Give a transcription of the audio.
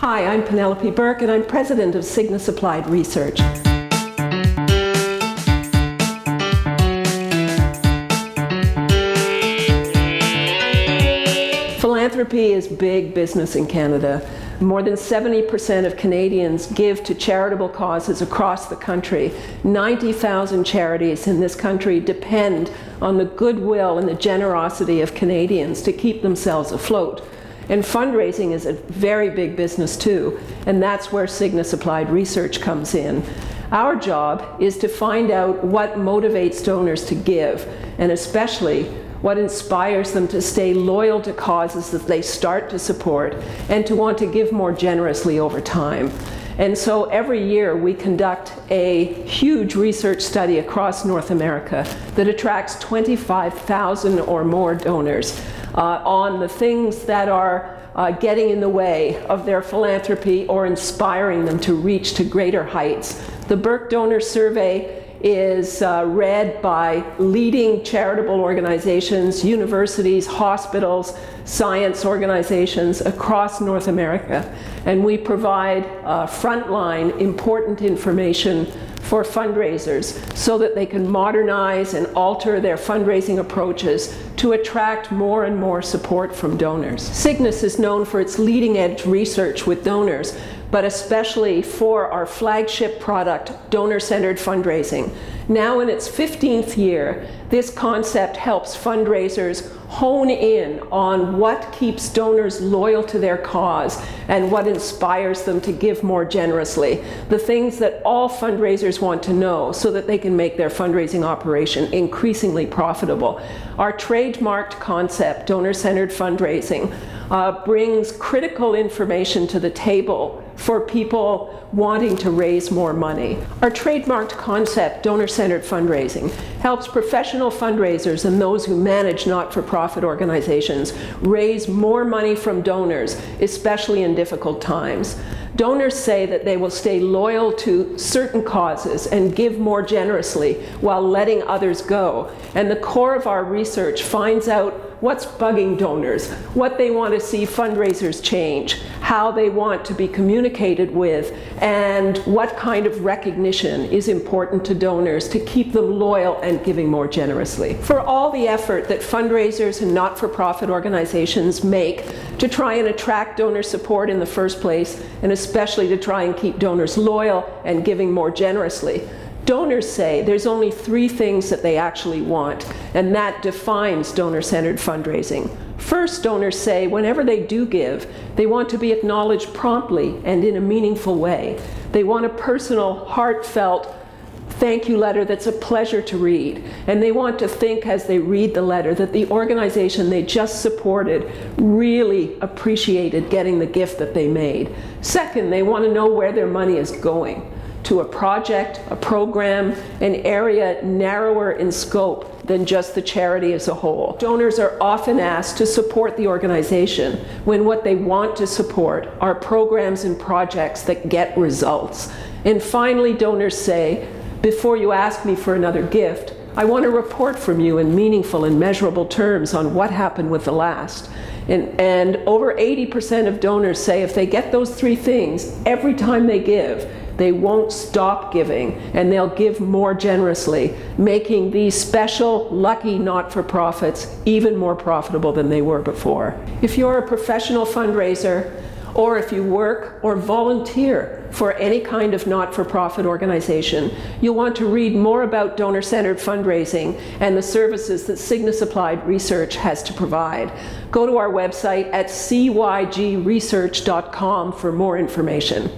Hi, I'm Penelope Burk, and I'm president of Cygnus Applied Research. Philanthropy is big business in Canada. More than 70% of Canadians give to charitable causes across the country. 90,000 charities in this country depend on the goodwill and the generosity of Canadians to keep themselves afloat. And fundraising is a very big business too, and that's where Cygnus Applied Research comes in. Our job is to find out what motivates donors to give, and especially what inspires them to stay loyal to causes that they start to support and to want to give more generously over time. And so every year we conduct a huge research study across North America that attracts 25,000 or more donors on the things that are getting in the way of their philanthropy or inspiring them to reach to greater heights. The Burk Donor Survey is read by leading charitable organizations, universities, hospitals, science organizations across North America. And we provide frontline important information for fundraisers so that they can modernize and alter their fundraising approaches to attract more and more support from donors. Cygnus is known for its leading-edge research with donors, but especially for our flagship product, donor-centered fundraising. Now in its 15th year, this concept helps fundraisers hone in on what keeps donors loyal to their cause and what inspires them to give more generously. The things that all fundraisers want to know so that they can make their fundraising operation increasingly profitable. Our trademarked concept, donor-centered fundraising, brings critical information to the table for people wanting to raise more money. Our trademarked concept, donor-centered fundraising, helps professional fundraisers and those who manage not-for-profit organizations raise more money from donors, especially in difficult times. Donors say that they will stay loyal to certain causes and give more generously while letting others go. And the core of our research finds out what's bugging donors, what they want to see fundraisers change, how they want to be communicated with, and what kind of recognition is important to donors to keep them loyal and giving more generously. For all the effort that fundraisers and not-for-profit organizations make to try and attract donor support in the first place, and especially to try and keep donors loyal and giving more generously, donors say there's only 3 things that they actually want, and that defines donor-centered fundraising. First, donors say whenever they do give, they want to be acknowledged promptly and in a meaningful way. They want a personal, heartfelt thank you letter that's a pleasure to read. And they want to think as they read the letter that the organization they just supported really appreciated getting the gift that they made. Second, they want to know where their money is going. To a project, a program, an area narrower in scope than just the charity as a whole. Donors are often asked to support the organization when what they want to support are programs and projects that get results. And finally, donors say, before you ask me for another gift, I want a report from you in meaningful and measurable terms on what happened with the last. And over 80% of donors say if they get those 3 things every time they give, they won't stop giving, and they'll give more generously, making these special, lucky not-for-profits even more profitable than they were before. If you're a professional fundraiser, or if you work or volunteer for any kind of not-for-profit organization, you'll want to read more about donor-centered fundraising and the services that Cygnus Applied Research has to provide. Go to our website at cygresearch.com for more information.